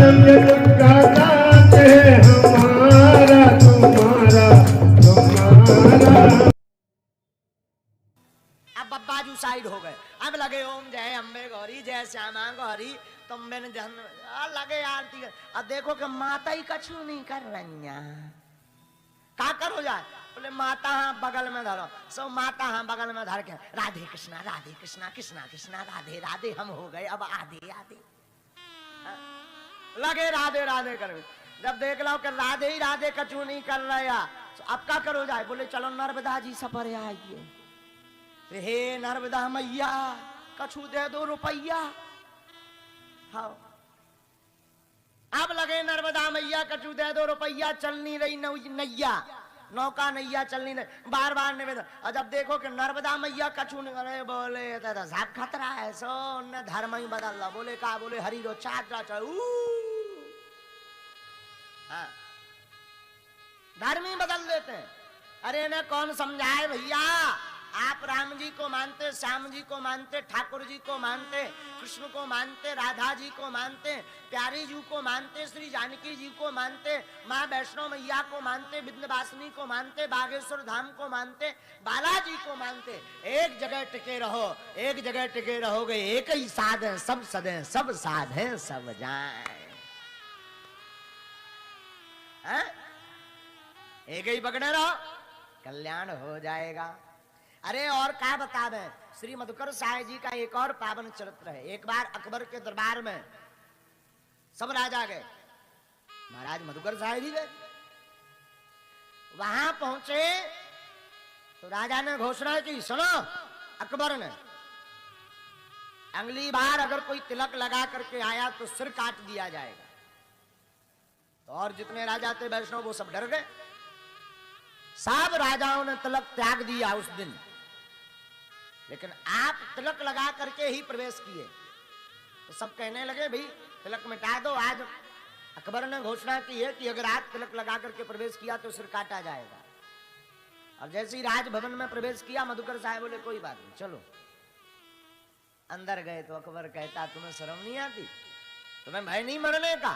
आनंद दुर्गा दास है हमारा तुम्हारा तुम्हारा। अब बब्बाजू साइड हो गए, अब लगे ओम जय अम्बे गौरी जय श्यामा गौरी तुम बिन जन लगे आरती। अब देखो कि माता ही कछु नहीं कर रही का कर हो जाए, बोले माता हाँ बगल में धरो, सो माता हाँ बगल में धर के राधे कृष्णा कृष्णा कृष्णा राधे राधे हम हो गए अब आधे आधे। लगे राधे राधे कर, जब देख लो कि राधे ही राधे कछु नहीं कर रहे तो अब क्या करो जाए, बोले चलो नर्मदा जी सफर आइए, हे नर्मदा मैया कछु दे दो रुपया। हाँ अब लगे नर्मदा मैया कछु दे दो रुपया, चल नहीं रही नैया, नौका नैया चल नहीं रही, बार बार निवेदन। और जब देखो कि नर्मदा मैया कछु नहीं करे, बोले साहब खतरा है, सो उन्हें धर्म ही बदल ला, बोले का बोले हरी रो चादरा चल, हाँ धर्म ही बदल देते हैं। अरे इन्हें कौन समझाए भैया, आप राम जी को मानते, श्याम जी को मानते, ठाकुर जी को मानते, कृष्ण को मानते, राधा जी को मानते, प्यारी जी को मानते, श्री जानकी जी को मानते, माँ वैष्णो मैया को मानते, विंध्यवासिनी को मानते, बागेश्वर धाम को मानते, बालाजी को मानते। एक जगह टिके रहो, एक जगह टिके रहोगे, एक ही साध है सब सदे, सब साध है सब जाए, एक ही पकड़े रहो कल्याण हो जाएगा। अरे और क्या बता दें, श्री मधुकर साहब जी का एक और पावन चरित्र है। एक बार अकबर के दरबार में सब राजा गए, महाराज मधुकर साहब जी गए, वहां पहुंचे तो राजा ने घोषणा की, सुनो अकबर ने, अगली बार अगर कोई तिलक लगा करके आया तो सिर काट दिया जाएगा। तो और जितने राजा थे वैष्णव वो सब डर गए, सब राजाओं ने तिलक त्याग दिया उस दिन, लेकिन आप तिलक लगा करके ही प्रवेश किए। तो सब कहने लगे भाई तिलक मिटा दो, आज अकबर ने घोषणा की है कि अगर आप तिलक लगा करके प्रवेश किया तो सिर काटा जाएगा। और जैसे ही राजभवन में प्रवेश किया मधुकर साहब बोले कोई बात नहीं चलो। अंदर गए तो अकबर कहता तुम्हें शर्म नहीं आती, तुम्हें भय नहीं मरने का,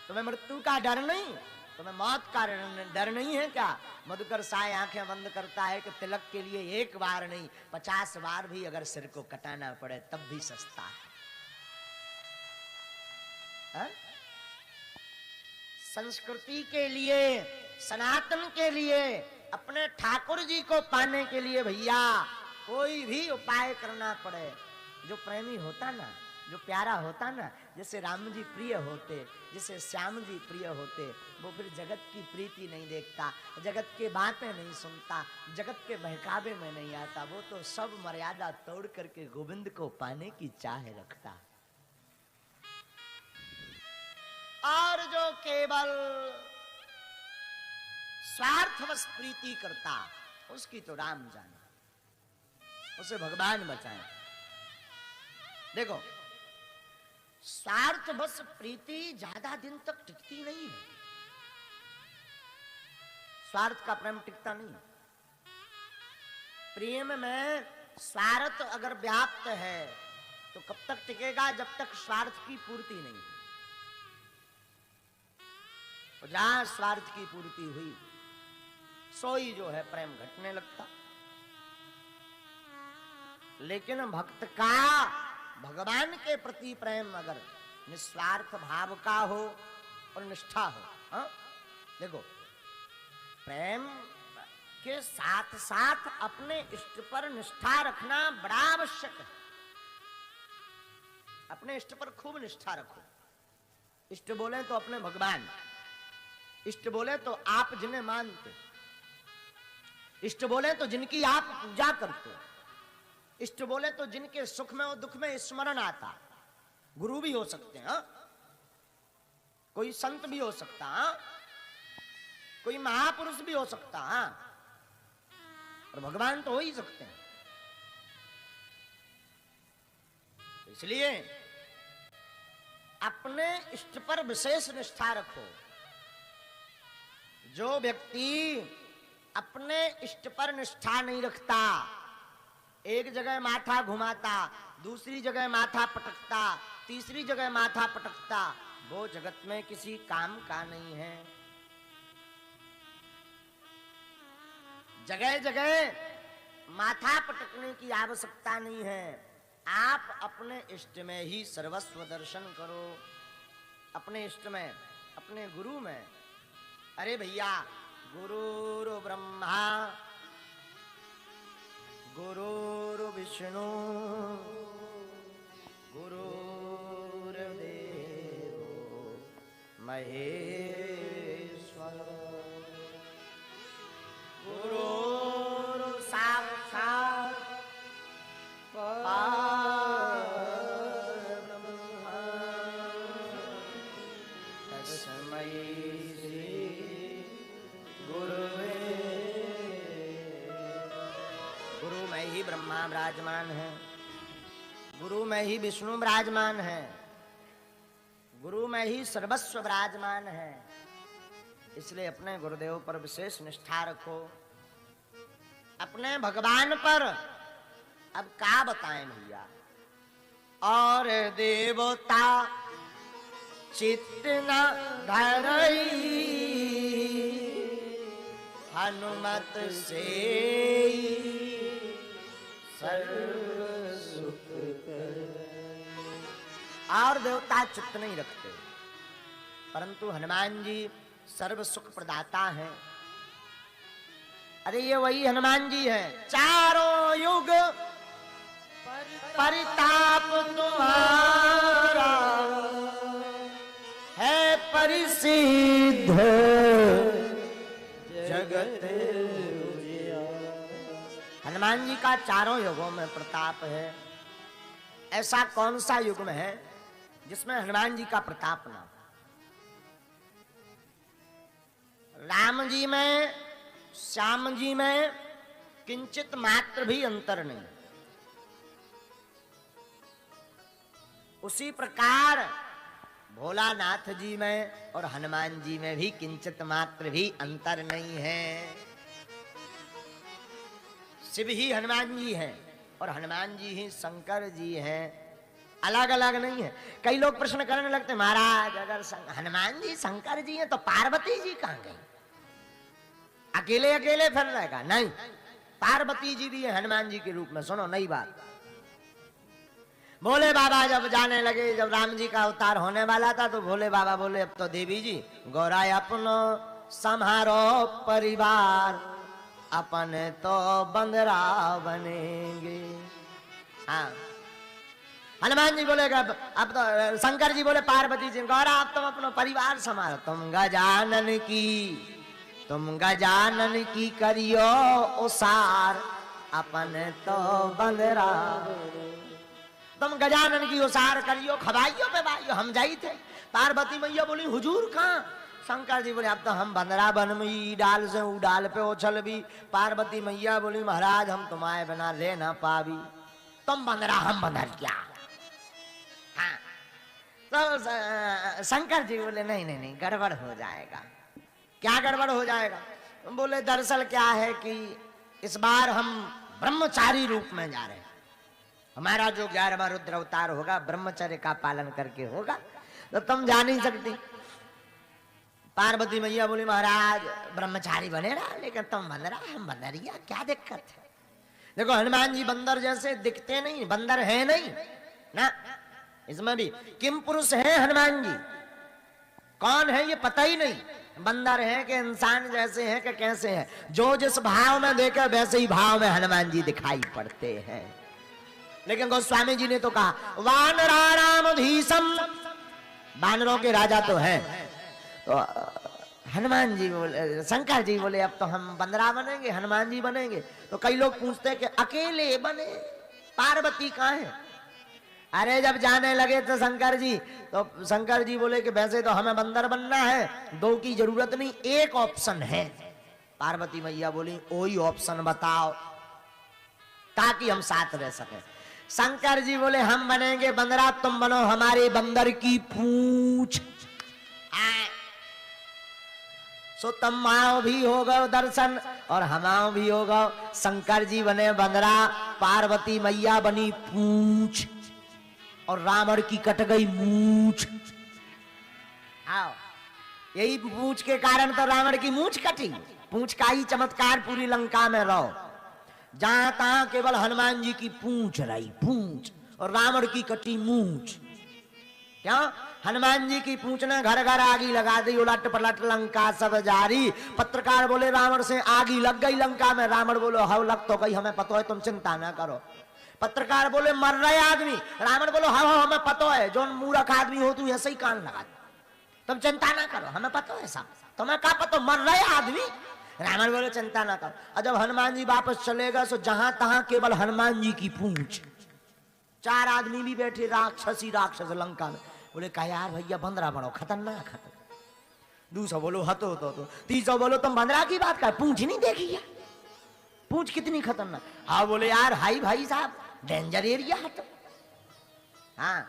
तुम्हें मृत्यु का डर नहीं, तुम्हें मौत का डर नहीं है क्या? मधुकर साय आंखें बंद करता है कि तिलक के लिए एक बार नहीं 50 बार भी अगर सिर को कटाना पड़े तब भी सस्ता है। संस्कृति के लिए, सनातन के लिए, अपने ठाकुर जी को पाने के लिए भैया कोई भी उपाय करना पड़े। जो प्रेमी होता ना, जो प्यारा होता ना, जैसे राम जी प्रिय होते, जैसे श्याम जी प्रिय होते, वो फिर जगत की प्रीति नहीं देखता, जगत के बातें नहीं सुनता, जगत के बहकावे में नहीं आता, वो तो सब मर्यादा तोड़ करके गोविंद को पाने की चाह रखता। और जो केवल स्वार्थवश प्रीति करता उसकी तो राम जाने, उसे भगवान बचाए। देखो स्वार्थवश प्रीति ज्यादा दिन तक टिकती नहीं है, स्वार्थ का प्रेम टिकता नहीं। प्रेम में स्वार्थ अगर व्याप्त है तो कब तक टिकेगा? जब तक स्वार्थ की पूर्ति नहीं। तो जहां स्वार्थ की पूर्ति हुई सोई जो है प्रेम घटने लगता। लेकिन भक्त का भगवान के प्रति प्रेम अगर निस्वार्थ भाव का हो और निष्ठा हो, हाँ? देखो प्रेम के साथ साथ अपने इष्ट पर निष्ठा रखना बड़ा आवश्यक है। अपने इष्ट पर खूब निष्ठा रखो। इष्ट बोले तो अपने भगवान, इष्ट बोले तो आप जिन्हें मानते, इष्ट बोले तो जिनकी आप पूजा करते, इष्ट बोले तो जिनके सुख में और दुख में स्मरण आता। गुरु भी हो सकते हैं, कोई संत भी हो सकता, कोई महापुरुष भी हो सकता, और भगवान तो हो ही सकते हैं। इसलिए अपने इष्ट पर विशेष निष्ठा रखो। जो व्यक्ति अपने इष्ट पर निष्ठा नहीं रखता, एक जगह माथा घुमाता, दूसरी जगह माथा पटकता, तीसरी जगह माथा पटकता, वो जगत में किसी काम का नहीं है। जगह जगह माथा पटकने की आवश्यकता नहीं है। आप अपने इष्ट में ही सर्वस्व दर्शन करो, अपने इष्ट में, अपने गुरु में। अरे भैया, गुरुर् ब्रह्मा गुरुर् विष्णु गुरुर्देवो महेश्वर गुरुर् साक्षात् परब्रह्म तस्मै श्री गुरुवे। गुरु में ही ब्रह्मा विराजमान है, गुरु में ही विष्णु विराजमान है, गुरु में ही सर्वस्व विराजमान है। इसलिए अपने गुरुदेव पर विशेष निष्ठा रखो, अपने भगवान पर। अब क्या बताएं भैया। और देवता चित्त न धरई हनुमत से सर्व सुख कर। और देवता चित्त नहीं रखते, परंतु हनुमान जी सर्व सुख प्रदाता हैं। अरे ये वही हनुमान जी हैं। चारों युग परिताप तुम्हारा है परिसिद्ध जगत। हनुमान जी का चारों युगों में प्रताप है। ऐसा कौन सा युग में है जिसमें हनुमान जी का प्रताप ना हो? राम जी में, श्याम जी में किंचित मात्र भी अंतर नहीं। उसी प्रकार भोलानाथ जी में और हनुमान जी में भी किंचित मात्र भी अंतर नहीं है। शिव ही हनुमान जी हैं और हनुमान जी ही शंकर जी हैं, अलग अलग नहीं है। कई लोग प्रश्न करने लगते, महाराज अगर हनुमान जी शंकर जी हैं तो पार्वती जी कहां गई? अकेले अकेले फिर रहेगा? नहीं, पार्वती जी भी है हनुमान जी के रूप में। सुनो नई बात। भोले बाबा जब जाने लगे, जब राम जी का अवतार होने वाला था, तो भोले बाबा बोले अब तो देवी जी गौरा अपनो संहारो परिवार, अपने तो बंदरा बनेंगे। हाँ, हनुमान जी बोले अब तो, शंकर जी बोले पार्वती जी गौरा अब तुम अपना परिवार संभालो, तुम गजानन की करियो उसार, अपने तो बंदरा। तुम गजानन की उसार करियो, खवाइयो पे बाइयो, हम जाई थे। पार्वती मैया बोली हुजूर कहाँ? शंकर जी बोले अब तो हम बंदरा बन में डाल से उ डाल पे उछल भी। पार्वती मैया बोली महाराज हम तुम्हारे बिना ले ना पावी, तुम बंदरा हम बंदर क्या? हाँ, तो शंकर जी बोले नहीं नहीं नहीं, गड़बड़ हो जाएगा। क्या गड़बड़ हो जाएगा? बोले दरअसल क्या है कि इस बार हम ब्रह्मचारी रूप में जा रहे हैं। हमारा जो 11वां रुद्र अवतार होगा ब्रह्मचर्य का पालन करके होगा, तो तुम जा नहीं सकती। पार्वती मैया बोली महाराज ब्रह्मचारी बने रहा, लेकिन तुम बंदरा हम बंदरिया, क्या दिक्कत है? देखो हनुमान जी बंदर जैसे दिखते नहीं, बंदर है नहीं ना। इसमें भी किम पुरुष है हनुमान जी, कौन है ये पता ही नहीं। बंदर है कि इंसान जैसे हैं कि कैसे हैं, जो जिस भाव में देखे वैसे ही भाव में हनुमान जी दिखाई पड़ते हैं। लेकिन गोस्वामी जी ने तो कहा वानराणामधीशम, बानरों के राजा तो हैं। तो हनुमान जी बोले, शंकर जी बोले अब तो हम बंदरा बनेंगे, हनुमान जी बनेंगे। तो कई लोग पूछते हैं कि अकेले बने, पार्वती कहाँ है? अरे जब जाने लगे तो शंकर जी बोले कि वैसे तो हमें बंदर बनना है, दो की जरूरत नहीं, एक ऑप्शन है। पार्वती मैया बोली वही ऑप्शन बताओ ताकि हम साथ रह सके। शंकर जी बोले हम बनेंगे बंदरा, तुम बनो हमारे बंदर की पूंछ। सो तमाओ भी होगा दर्शन और हमाओ भी होगा। शंकर जी बने बंदरा, पार्वती मैया बनी पूंछ और रावण की कट गई मूछ। आओ, यही पूंछ के कारण तो रावण की मूंछ कटी। पूंछ का ही चमत्कार पूरी लंका में रहो, जहां तहां केवल हनुमान जी की पूंछ रही, पूंछ, और रावण की कटी मूंछ। क्या हनुमान जी की पूंछ ने घर घर आगी लगा दी, उलट पलट लंका सब जारी। पत्रकार बोले रावण से आगी लग गई लंका में। रावण बोलो हव लग तो गई, हमें पता है, तुम चिंता ना करो। पत्रकार बोले मर रहे आदमी। रावण बोलो हाँ हाँ हमें पता है, जो मूर्ख आदमी हो तू ऐसे ही कान लगा, तुम चिंता ना करो, हमें पता है सब, तुम्हें क्या पता मर रहे आदमी। रावण बोले चिंता ना करो। और जब हनुमान जी वापस चले गए तो जहां तहां केवल हनुमान जी की पूंछ। 4 आदमी भी बैठे राक्षसी राक्षस लंका में। बोले कहा यार भैया बंदरा बड़ो खतरनाक खतर। दूसरा बोलो हतो तो तीसरा बोलो तुम बंदरा की बात कर, पूंछ नहीं देखी है, पूंछ कितनी खतरनाक। हाँ बोले यार हाई भाई साहब डेंजर एरिया है तो। हाँ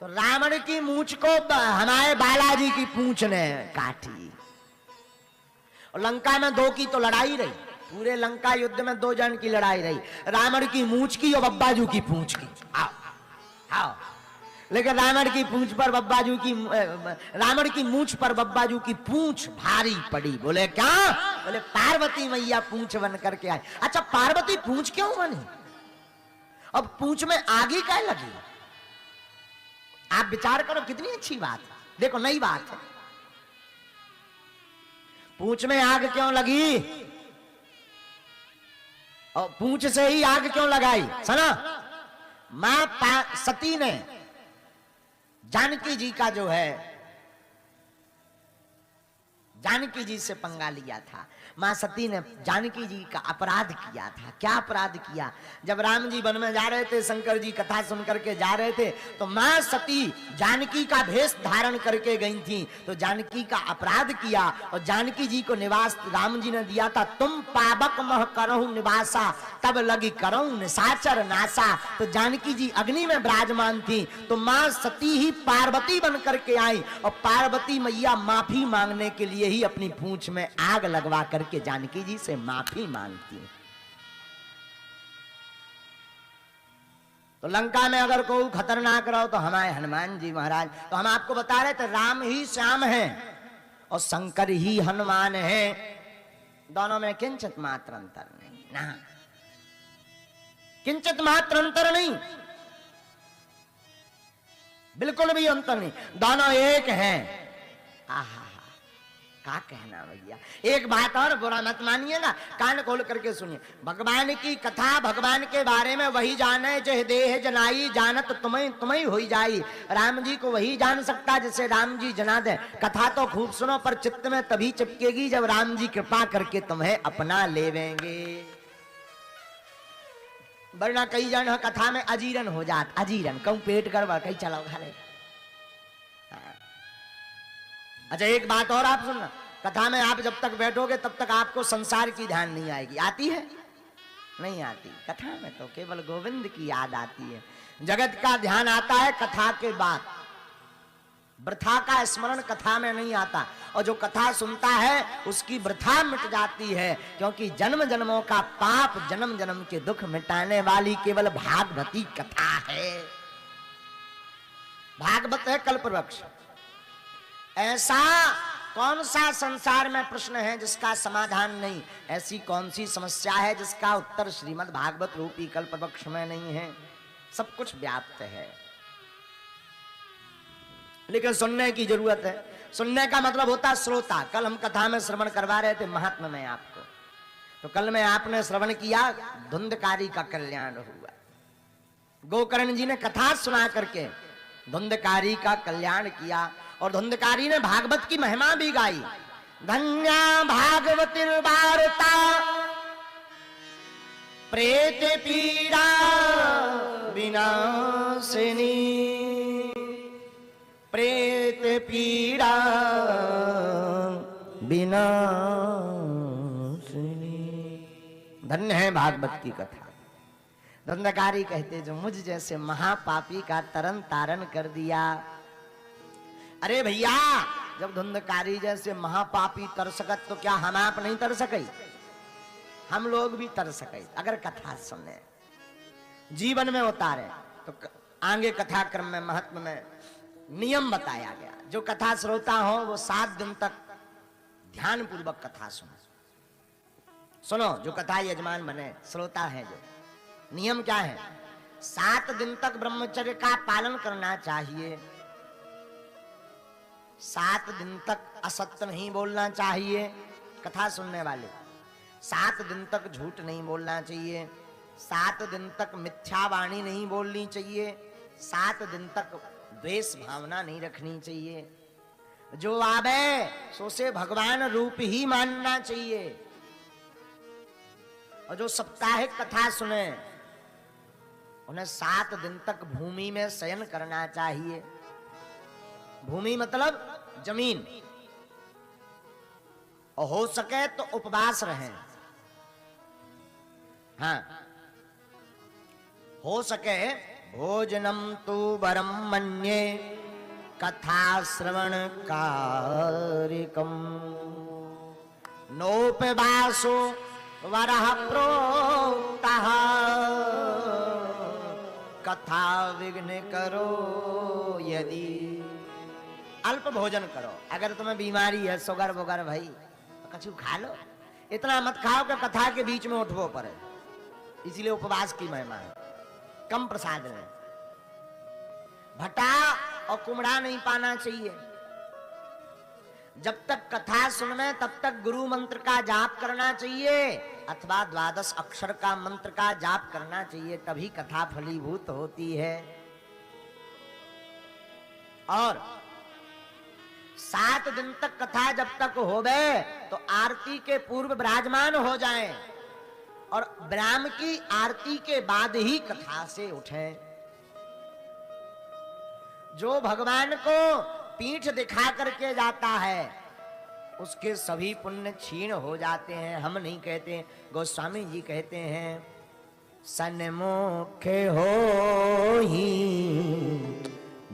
तो रावण की मूंछ को हमारे बालाजी की पूंछ ने काटी। और लंका में 2 की तो लड़ाई रही, पूरे लंका युद्ध में 2 जन की लड़ाई रही, रावण की मूंछ की और बब्बाजू की पूंछ की। आओ आओ, लेकिन रावण की पूंछ पर बब्बाजू की, रावण की मूंछ पर बब्बाजू की पूंछ भारी पड़ी। बोले क्या? बोले पार्वती मैया पूंछ बन करके आई। अच्छा पार्वती पूंछ क्यों बनी? अब पूंछ में आगी क्या लगी? आप विचार करो, कितनी अच्छी बात है, देखो नई बात है। पूंछ में आग क्यों लगी? और पूंछ से ही आग क्यों लगाई? सुना, मां सती ने जानकी जी का जो है, जानकी जी से पंगा लिया था। मां सती ने जानकी जी का अपराध किया था। क्या अपराध किया? जब राम जी वन में जा रहे थे, शंकर जी कथा सुन करके जा रहे थे, तो मां सती जानकी का भेष धारण करके गई थी। तो जानकी का अपराध किया और जानकी जी को निवास राम जी ने दिया था। तुम पावक मह करहु निवासा, तब लगी करहु निशाचर नासा। तो जानकी जी अग्नि में विराजमान थी, तो मां सती ही पार्वती बन करके आई और पार्वती मैया माफी मांगने के लिए ही अपनी पूंछ में आग लगवा करके जानकी जी से माफी मांगती। तो लंका में अगर कोई खतरनाक रहो तो हमारे हनुमान जी महाराज। तो हम आपको बता रहे थे राम ही श्याम है और शंकर ही हनुमान है, दोनों में किंचित मात्र अंतर नहीं ना, किंचित मात्र अंतर नहीं, बिल्कुल भी अंतर नहीं, दोनों एक हैं। आहा क्या कहना भैया। एक बात और बुरा मत मानिएगा, कान खोल करके सुनिए। भगवान की कथा, भगवान के बारे में वही जाने जह देह जनाई, जानत तुम्हें हो जाई। राम जी को वही जान सकता जिसे राम जी जना दे। कथा तो खूब सुनो, पर चित्त में तभी चिपकेगी जब राम जी कृपा करके तुम्हें अपना लेवेंगे। वरना कई जन कथा में अजीरन हो जात, अजीरन कहूं पेट गड़बड़, कहीं चलाओ घरे। अच्छा एक बात और आप सुनना, कथा में आप जब तक बैठोगे तब तक आपको संसार की ध्यान नहीं आएगी। आती है? नहीं आती। कथा में तो केवल गोविंद की याद आती है, जगत का ध्यान आता है कथा के बाद। वृथा का स्मरण कथा में नहीं आता, और जो कथा सुनता है उसकी वृथा मिट जाती है, क्योंकि जन्म जन्मों का पाप, जन्म जन्म के दुख मिटाने वाली केवल भागवती कथा है। भागवत है कल्पवृक्ष। ऐसा कौन सा संसार में प्रश्न है जिसका समाधान नहीं? ऐसी कौन सी समस्या है जिसका उत्तर श्रीमद् भागवत रूपी कल्पवृक्ष में नहीं है? सब कुछ व्याप्त है, लेकिन सुनने की जरूरत है। सुनने का मतलब होता है श्रोता। कल हम कथा में श्रवण करवा रहे थे महात्मा में आपको, तो कल में आपने श्रवण किया धुंधकारी का कल्याण हुआ। गोकर्ण जी ने कथा सुना करके धुंधकारी का कल्याण किया, और धुंधकारी ने भागवत की महिमा भी गाई। धन्या भागवती वार्ता प्रेत पीड़ा विनाशिनी, प्रेत पीड़ा विनाशिनी। धन्य है भागवत की कथा। धुंधकारी कहते जो मुझ जैसे महापापी का तरन तारण कर दिया। अरे भैया, जब धुंधकारी जैसे महापापी तर सकत तो क्या हम आप नहीं तर सके? हम लोग भी तर सके अगर कथा सुने, जीवन में उतारे। तो आगे कथा क्रम में महात्मा में नियम बताया गया। जो कथा श्रोता हो वो 7 दिन तक ध्यान पूर्वक कथा सुनो। जो कथा यजमान बने, श्रोता है जो, नियम क्या है? 7 दिन तक ब्रह्मचर्य का पालन करना चाहिए। 7 दिन तक असत्य नहीं बोलना चाहिए कथा सुनने वाले। 7 दिन तक झूठ नहीं बोलना चाहिए। 7 दिन तक मिथ्या वाणी नहीं बोलनी चाहिए। 7 दिन तक द्वेष भावना नहीं रखनी चाहिए। जो आवे सो से भगवान रूप ही मानना चाहिए। और जो साप्ताहिक कथा सुने उन्हें 7 दिन तक भूमि में शयन करना चाहिए। भूमि मतलब जमीन। और हो सके तो उपवास रहें। हाँ, हो सके भोजनम तु वरम मन्ये कथा श्रवण कारिकम नोपवासो वरः प्रोक्तः कथा विघ्न करो यदि। अल्प भोजन करो। अगर तुम्हें बीमारी है, शुगर वगैरह भाई, तो कछु खा लो। इतना मत खाओ कि कथा के बीच में उठवो पड़े। इसलिए उपवास की महिमा है। कम प्रसाद में भटा और कुमड़ा नहीं पाना चाहिए। जब तक कथा सुनने तब तक गुरु मंत्र का जाप करना चाहिए अथवा 12 अक्षर का मंत्र का जाप करना चाहिए, तभी कथा फलीभूत होती है। और 7 दिन तक कथा जब तक होवे तो आरती के पूर्व विराजमान हो जाएं और ब्राह्म की आरती के बाद ही कथा से उठें। जो भगवान को पीठ दिखा करके जाता है उसके सभी पुण्य क्षीण हो जाते हैं। हम नहीं कहते, गोस्वामी जी कहते हैं, सन्मुख हो ही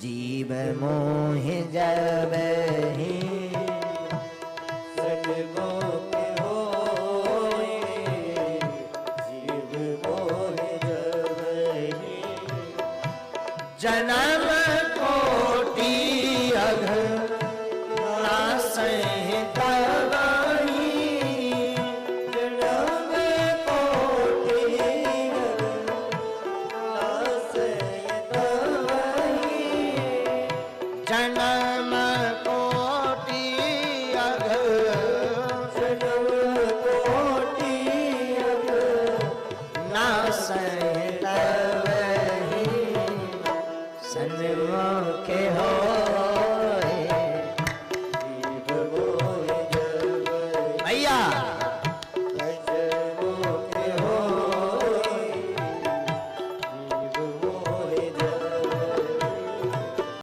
जीव मोह जब ही सन्मुख होए जीव मोह जब ही जन्म कोटि अघ नासहि तबहि जन्म कोटि नासहि तबहि जन्म